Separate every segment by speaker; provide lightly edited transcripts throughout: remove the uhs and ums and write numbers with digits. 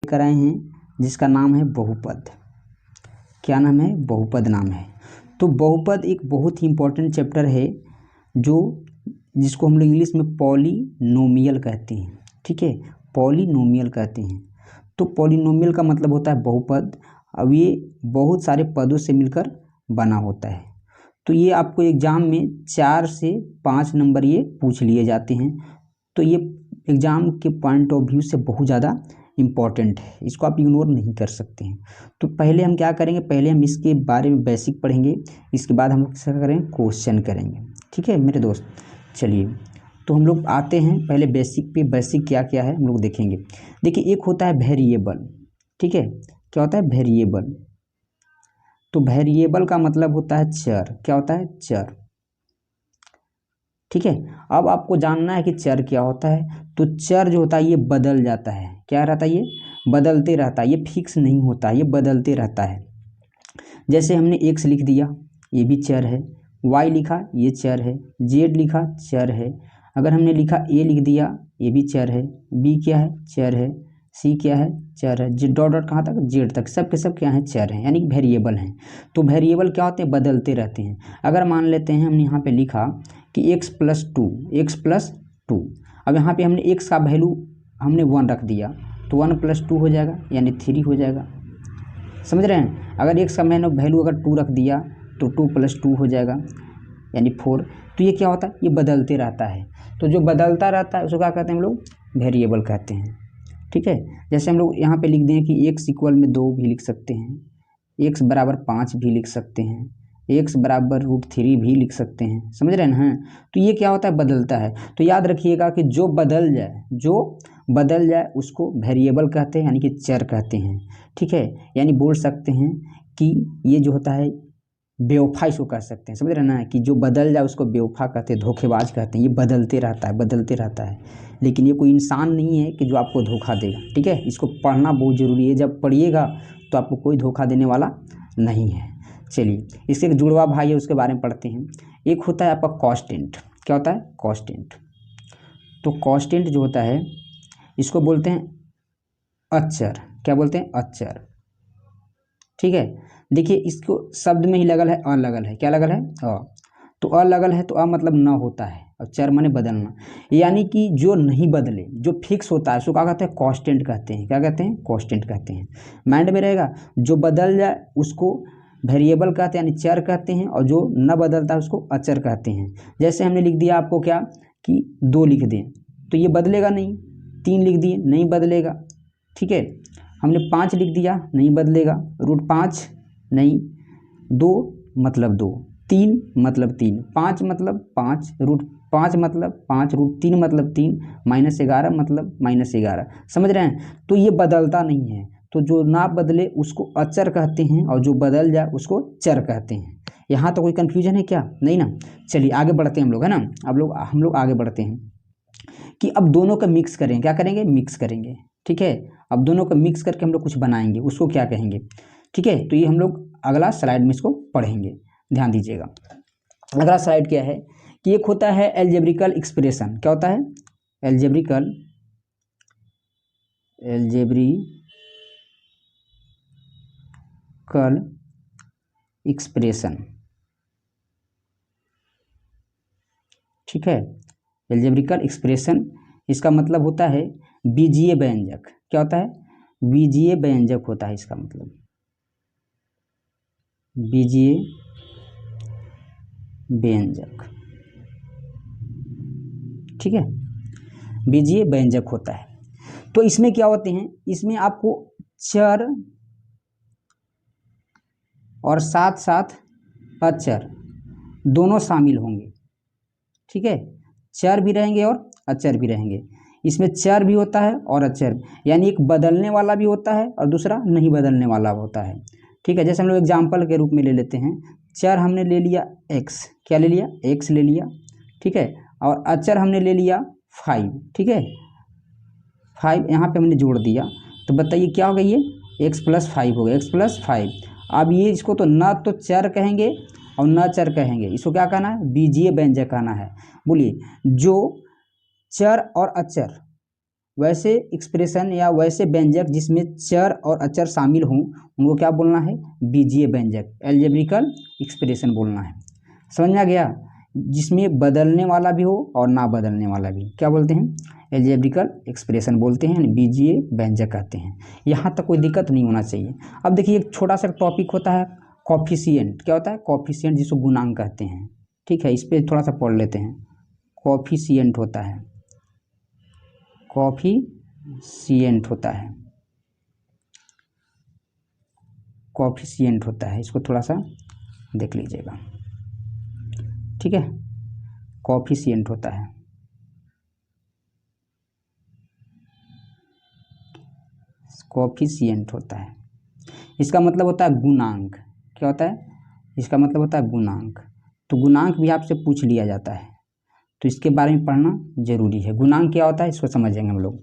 Speaker 1: लेकर आए हैं जिसका नाम है बहुपद। क्या नाम है? बहुपद नाम है। तो बहुपद एक बहुत ही इम्पोर्टेंट चैप्टर है जिसको हम लोग इंग्लिश में पॉलिनोमियल कहते हैं। ठीक है, पॉलिनोमियल कहते हैं। तो पॉलिनोमियल का मतलब होता है बहुपद। अब ये बहुत सारे पदों से मिलकर बना होता है। तो ये आपको एग्जाम में 4 से 5 नंबर ये पूछ लिए जाते हैं। तो ये एग्ज़ाम के पॉइंट ऑफ व्यू से बहुत ज़्यादा इम्पॉर्टेंट है, इसको आप इग्नोर नहीं कर सकते हैं। तो पहले हम क्या करेंगे, पहले हम इसके बारे में बेसिक पढ़ेंगे, इसके बाद हम क्या करेंगे, क्वेश्चन करेंगे। ठीक है मेरे दोस्त, चलिए तो हम लोग आते हैं पहले बेसिक पे। बेसिक क्या क्या है हम लोग देखेंगे। देखिए, एक होता है वेरिएबल। ठीक है, क्या होता है? वेरिएबल। तो वेरिएबल का मतलब होता है चर। क्या होता है? चर। ठीक है, अब आपको जानना है कि चर क्या होता है। तो चर जो होता है ये बदल जाता है। क्या रहता है? ये बदलते रहता है, ये फिक्स नहीं होता, ये बदलते रहता है। जैसे हमने एक्स लिख दिया, ये भी चर है। वाई लिखा, ये चर है। जेड लिखा, चर है। अगर हमने लिखा ए लिख दिया, ये भी चर है। बी क्या है? चर है। सी क्या है? चर है। जी डॉट डॉट कहाँ तक? जेड तक, सब के सब क्या है? चर हैं, यानी वेरिएबल हैं। तो वेरिएबल क्या होते हैं? बदलते रहते हैं। अगर मान लेते हैं हमने यहाँ पे लिखा कि x+2, x+2। अब यहाँ पे हमने x का वैल्यू हमने 1 रख दिया, तो 1+2 हो जाएगा, यानी 3 हो जाएगा। समझ रहे हैं? अगर x का मैंने वैल्यू अगर 2 रख दिया तो 2+2 हो जाएगा, यानी 4। तो ये क्या होता है? ये बदलते रहता है। तो जो बदलता रहता है उसको क्या कहते हैं हम लोग? वेरिएबल कहते हैं। ठीक है, जैसे हम लोग यहाँ पे लिख दें कि x = 2 भी लिख सकते हैं, x = 5 भी लिख सकते हैं, x = √3 भी लिख सकते हैं। समझ रहे हैं ना? तो ये क्या होता है? बदलता है। तो याद रखिएगा कि जो बदल जाए उसको वेरिएबल कहते हैं, यानी कि चर कहते हैं। ठीक है, यानी बोल सकते हैं कि ये जो होता है बेवफा इसको कह सकते हैं। समझ रहे ना? कि जो बदल जाए उसको बेवफा कहते हैं, धोखेबाज कहते हैं। ये बदलते रहता है, बदलते रहता है। लेकिन ये कोई इंसान नहीं है कि जो आपको धोखा देगा। ठीक है, इसको पढ़ना बहुत ज़रूरी है। जब पढ़िएगा तो आपको कोई धोखा देने वाला नहीं है। चलिए, इससे एक जुड़वा भाई है, उसके बारे में पढ़ते हैं। एक होता है आपका कांस्टेंट। क्या होता है? कांस्टेंट। तो कांस्टेंट जो होता है इसको बोलते हैं अचर। क्या बोलते हैं? अचर। ठीक है, देखिए इसको शब्द में ही लगल है, अलगल है। क्या लगल है? अ। तो अलगल है, तो अ मतलब न होता है, और चर माने बदलना। यानी कि जो नहीं बदले, जो फिक्स होता है उसको क्या कहते हैं? कांस्टेंट कहते हैं। क्या कहते हैं? कांस्टेंट कहते हैं। माइंड में रहेगा। जो बदल जाए उसको वेरिएबल कहते हैं, यानी चर कहते हैं, और जो न बदलता है उसको अचर कहते हैं। जैसे हमने लिख दिया आपको क्या कि 2 लिख दें, तो ये बदलेगा नहीं। 3 लिख दिए, नहीं बदलेगा। ठीक है, हमने 5 लिख दिया, नहीं बदलेगा। √5 नहीं, 2 मतलब 2, 3 मतलब 3, 5 मतलब 5, √5 मतलब 5, √3 मतलब 3, -11 मतलब -11। समझ रहे हैं? तो ये बदलता नहीं है। तो जो ना बदले उसको अचर कहते हैं, और जो बदल जाए उसको चर कहते हैं। यहाँ तो कोई कन्फ्यूजन है क्या? नहीं ना? चलिए आगे बढ़ते हैं हम लोग, है ना? हम लोग आगे बढ़ते हैं कि अब दोनों का मिक्स करेंगे। क्या करेंगे? मिक्स करेंगे। ठीक है, अब दोनों को मिक्स करके हम लोग कुछ बनाएंगे, उसको क्या कहेंगे? ठीक है, तो ये हम लोग अगला स्लाइड में इसको पढ़ेंगे, ध्यान दीजिएगा। अगला स्लाइड क्या है कि एक होता है एल्जेब्रिकल एक्सप्रेशन। क्या होता है? Algebraical expression. ठीक है, एल्जेब्रिकल एक्सप्रेशन, इसका मतलब होता है बीजीय व्यंजक। क्या होता है? बीजीय व्यंजक होता है इसका मतलब, बीजीय व्यंजक। ठीक है, बीजीय व्यंजक होता है। तो इसमें क्या होते हैं? इसमें आपको चर और साथ साथ अचर दोनों शामिल होंगे। ठीक है, चर भी रहेंगे और अचर भी रहेंगे। इसमें चर भी होता है और अचर, यानी एक बदलने वाला भी होता है और दूसरा नहीं बदलने वाला होता है। ठीक है, जैसे हम लोग एग्जाम्पल के रूप में ले लेते हैं। चर हमने ले लिया x। क्या ले लिया? x ले लिया। ठीक है, और अचर हमने ले लिया 5। ठीक है, 5 यहाँ पे हमने जोड़ दिया, तो बताइए क्या हो गई? ये x+5 हो गया, x+5। अब ये इसको तो न तो चर कहेंगे और न चर कहेंगे, इसको क्या कहना है? बीजीय व्यंजक कहना है। बोलिए, जो चर और अचर वैसे एक्सप्रेशन या वैसे व्यंजक जिसमें चर और अचर शामिल हों उनको क्या बोलना है, बीजीय व्यंजक, एल्जेब्रिकल एक्सप्रेशन बोलना है। समझ में आ गया, जिसमें बदलने वाला भी हो और ना बदलने वाला भी, क्या बोलते हैं, एल्जेब्रिकल एक्सप्रेशन बोलते हैं, बीजीय व्यंजक कहते हैं। यहाँ तक कोई दिक्कत नहीं होना चाहिए। अब देखिए एक छोटा सा टॉपिक होता है कॉफिशिएंट, क्या होता है कॉफिशिएंट, जिसको गुणांक कहते हैं, ठीक है, इस पर थोड़ा सा पढ़ लेते हैं। कॉफिशिएंट होता है, कॉफिशिएंट होता है, कॉफिशिएंट होता है, इसको थोड़ा सा देख लीजिएगा, ठीक है, कॉफिशिएंट होता है, कॉफिशिएंट होता है, इसका मतलब होता है गुणांक। क्या होता है, इसका मतलब होता है गुणांक। तो गुणांक भी आपसे पूछ लिया जाता है, तो इसके बारे में पढ़ना जरूरी है। गुणांक क्या होता है इसको समझेंगे हम लोग,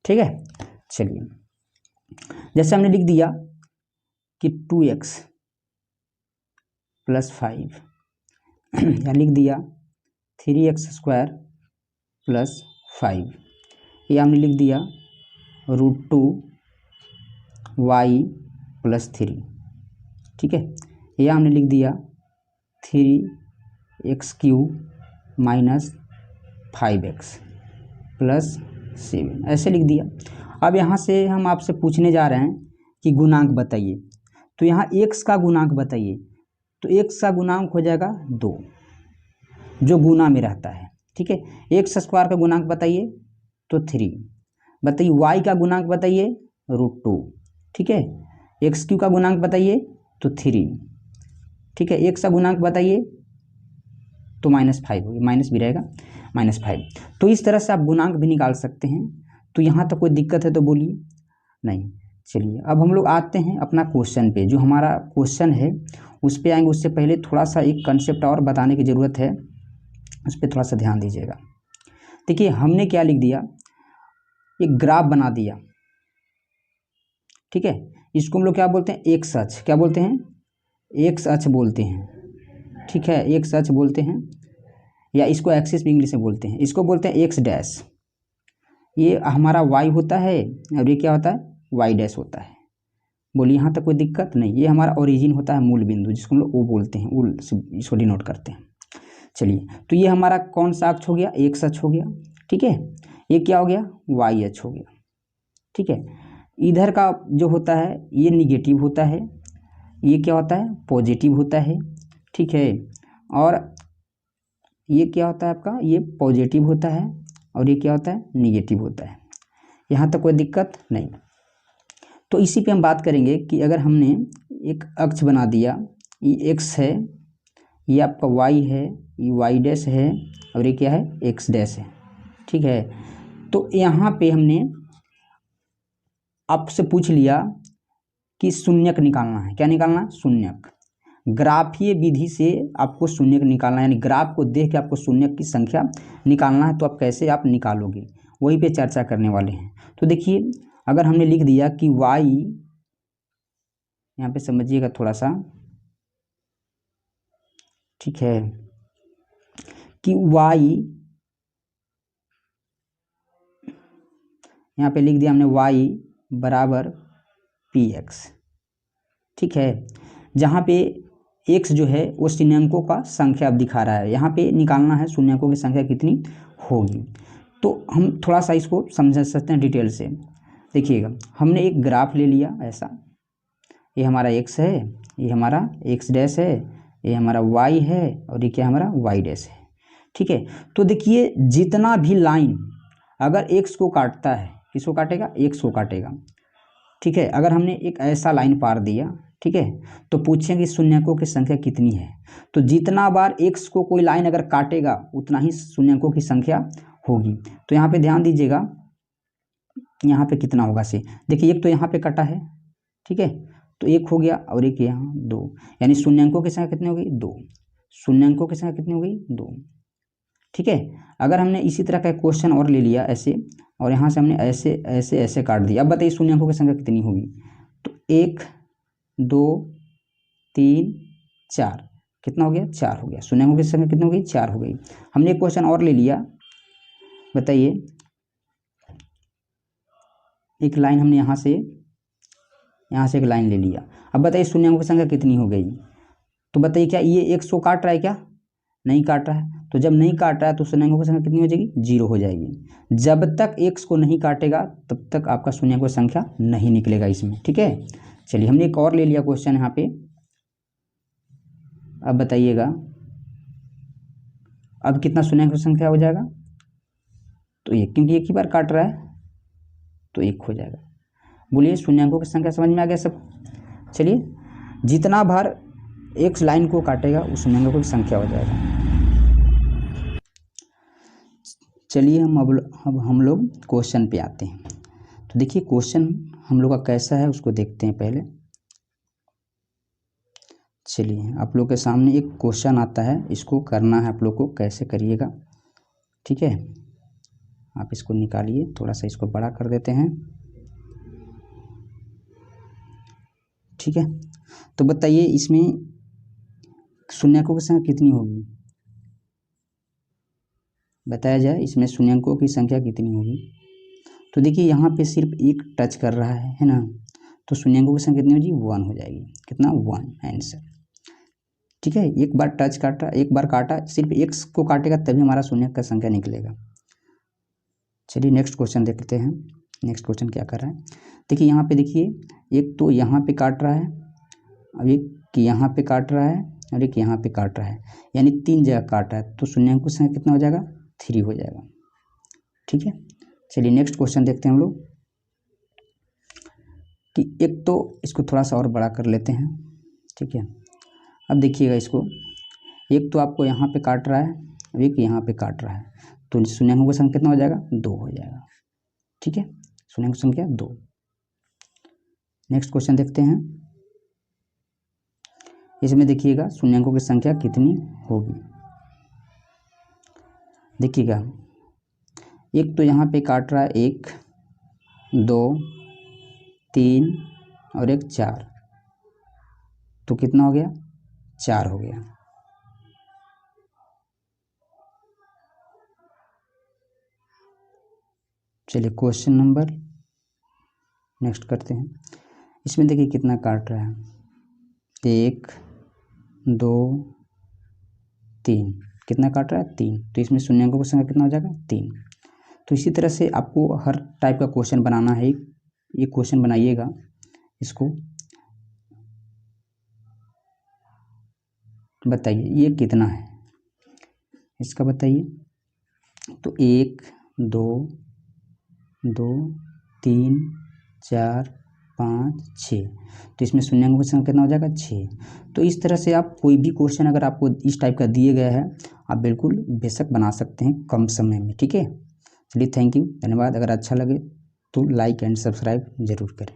Speaker 1: ठीक है। चलिए, जैसे हमने लिख दिया कि 2x + 5 या लिख दिया 3x² + 5, या हमने लिख दिया √2y + 3, ठीक है, या हमने लिख दिया 3x³ - 5x + 7, ऐसे लिख दिया। अब यहाँ से हम आपसे पूछने जा रहे हैं कि गुणांक बताइए, तो यहाँ x का गुणांक बताइए, तो x का गुणांक हो जाएगा 2, जो गुना में रहता है, ठीक है। x² का गुणांक बताइए तो 3, बताइए y का गुणांक बताइए √2, ठीक है, x³ का गुणांक बताइए तो 3, ठीक है, x का गुणांक बताइए तो -5 होगी, माइनस भी रहेगा, -5। तो इस तरह से आप गुणांक भी निकाल सकते हैं। तो यहाँ तक कोई दिक्कत है तो बोलिए, नहीं। चलिए अब हम लोग आते हैं अपना क्वेश्चन पे, जो हमारा क्वेश्चन है उस पे आएंगे। उससे पहले थोड़ा सा एक कंसेप्ट और बताने की ज़रूरत है, उस पर थोड़ा सा ध्यान दीजिएगा। देखिए हमने क्या लिख दिया, एक ग्राफ बना दिया, ठीक है, इसको हम लोग क्या बोलते हैं, एक्स अक्ष, क्या बोलते हैं, एक्स अक्ष बोलते हैं, ठीक है, एक्स अक्ष बोलते हैं, या इसको एक्सिस भी इंग्लिश में बोलते हैं, इसको बोलते हैं एक्स डैश। ये हमारा वाई होता है और ये क्या होता है, वाई डैश होता है। बोलिए यहाँ तक कोई दिक्कत नहीं। ये हमारा ओरिजिन होता है, मूल बिंदु, जिसको हम लोग ओ बोलते हैं, उल इसको डिनोट करते हैं। चलिए, तो ये हमारा कौन सा अक्ष हो गया, एक्स अक्ष हो गया, ठीक है। ये क्या हो गया, वाई अक्ष हो गया, ठीक है। इधर का जो होता है ये निगेटिव होता है, ये क्या होता है, पॉजिटिव होता है, ठीक है। और ये क्या होता है आपका, ये पॉजिटिव होता है और ये क्या होता है, निगेटिव होता है। यहाँ तक कोई दिक्कत नहीं। तो इसी पे हम बात करेंगे कि अगर हमने एक अक्ष बना दिया, ये एक्स है, ये आपका वाई है, ये वाई डैश है और ये क्या है, एक्स डैश है, ठीक है। तो यहाँ पे हमने आपसे पूछ लिया कि शून्यक निकालना है, क्या निकालना है, शून्यक। ग्राफीय विधि से आपको शून्यक निकालना है, यानी ग्राफ को देख के आपको शून्यक की संख्या निकालना है। तो आप कैसे आप निकालोगे, वही पे चर्चा करने वाले हैं। तो देखिए अगर हमने लिख दिया कि y, यहाँ पे समझिएगा थोड़ा सा, ठीक है, कि y, यहाँ पे लिख दिया हमने y = px, ठीक है। जहाँ पे x जो है वो शून्यंकों का संख्या अब दिखा रहा है, यहाँ पे निकालना है शून्यंकों की संख्या कितनी होगी। तो हम थोड़ा सा इसको समझ सकते हैं डिटेल से। देखिएगा हमने एक ग्राफ ले लिया ऐसा, ये हमारा x है, ये हमारा x डैश है, ये हमारा y है और ये क्या हमारा y डैश है, ठीक है। तो देखिए जितना भी लाइन अगर x को काटता है, किसको काटेगा, x को काटेगा, ठीक है। अगर हमने एक ऐसा लाइन पार दिया, ठीक है, तो पूछेंगे शून्यंकों की संख्या कितनी है। तो जितना बार x को कोई लाइन अगर काटेगा उतना ही शून्यंकों की संख्या होगी। तो यहाँ पे ध्यान दीजिएगा, यहाँ पे कितना होगा से, देखिए एक तो यहाँ पे कटा है, ठीक है, तो एक हो गया और एक यहाँ 2, यानी शून्यंकों की संख्या कितनी होगी, 2, शून्यंकों की संख्या कितनी हो गई, 2, ठीक है। अगर हमने इसी तरह का क्वेश्चन और ले लिया ऐसे, और यहाँ से हमने ऐसे ऐसे ऐसे काट दिया, अब बताइए शून्यंकों की संख्या कितनी होगी। तो 1 2 3 4, कितना हो गया, 4 हो गया। शून्यंकों की संख्या कितनी हो गई, 4 हो गई। हमने एक क्वेश्चन और ले लिया, बताइए एक लाइन हमने यहाँ से एक लाइन ले लिया। अब बताइए शून्यांकों की संख्या कितनी हो गई। तो बताइए क्या ये 100 को काट रहा है क्या? नहीं काट रहा है। तो जब नहीं काट रहा है तो शून्यांकों की संख्या कितनी हो जाएगी? 0 हो जाएगी। जब तक x को नहीं काटेगा तब तक आपका शून्यांकों की संख्या नहीं निकलेगा इसमें, ठीक है। चलिए हमने एक और ले लिया क्वेश्चन यहाँ पे। अब बताइएगा अब कितना शून्यांकों की संख्या हो जाएगा? तो एक, क्योंकि एक ही बार काट रहा है तो 1 हो जाएगा। बोलिए शून्यांकों की संख्या समझ में आ गया सब? चलिए जितना बार एक लाइन को काटेगा उस शून्यांकों की संख्या हो जाएगा। चलिए अब हम लोग क्वेश्चन पे आते हैं। तो देखिए क्वेश्चन हम लोग का कैसा है उसको देखते हैं पहले। चलिए आप लोग के सामने एक क्वेश्चन आता है, इसको करना है आप लोग को, कैसे करिएगा, ठीक है। आप इसको निकालिए, थोड़ा सा इसको बड़ा कर देते हैं, ठीक है। तो बताइए इसमें शून्यांकों की संख्या कितनी होगी? बताया जाए इसमें शून्यांकों की संख्या कितनी होगी। तो देखिए यहाँ पे सिर्फ एक टच कर रहा है ना, तो शून्यांकों की संख्या कितनी हो जाएगी? 1 हो जाएगी। कितना? 1 आंसर, ठीक है। एक बार टच काटा, एक बार काटा, सिर्फ x को काटेगा तभी हमारा शून्य का संख्या निकलेगा। चलिए नेक्स्ट क्वेश्चन देखते हैं। नेक्स्ट क्वेश्चन क्या कर रहा है, देखिए यहाँ पे देखिए एक तो यहाँ पे काट रहा है, अब एक यहाँ पे काट रहा है और एक यहाँ पे काट रहा है, यानी 3 जगह काट रहा है। तो शून्यांकों की संख्या कितना हो जाएगा? 3 हो जाएगा, ठीक है। चलिए नेक्स्ट क्वेश्चन देखते हैं हम लोग कि एक तो इसको थोड़ा सा और बड़ा कर लेते हैं, ठीक है। अब देखिएगा इसको, एक तो आपको यहाँ पे काट रहा है, अब एक यहाँ पे काट रहा है, तो शून्यांकों की संख्या कितना हो जाएगा? 2 हो जाएगा, ठीक है। शून्यांकों की संख्या 2। नेक्स्ट क्वेश्चन देखते हैं। इसमें देखिएगा शून्यांकों की संख्या कितनी होगी। देखिएगा एक तो यहाँ पे काट रहा है 1, 2, 3 और एक 4, तो कितना हो गया? 4 हो गया। चलिए क्वेश्चन नंबर नेक्स्ट करते हैं। इसमें देखिए कितना काट रहा है, 1, 2, 3, कितना काट रहा है? 3, तो इसमें शून्यांकों की संख्या कितना हो जाएगा? 3। तो इसी तरह से आपको हर टाइप का क्वेश्चन बनाना है। ये क्वेश्चन बनाइएगा, इसको बताइए ये कितना है, इसका बताइए। तो 1, 2, 3, 4, 5, 6, तो इसमें शून्यांकों की संख्या कितना हो जाएगा? 6। तो इस तरह से आप कोई भी क्वेश्चन अगर आपको इस टाइप का दिए गया है आप बिल्कुल बेशक बना सकते हैं कम समय में, ठीक है। चलिए थैंक यू, धन्यवाद। अगर अच्छा लगे तो लाइक एंड सब्सक्राइब जरूर करें।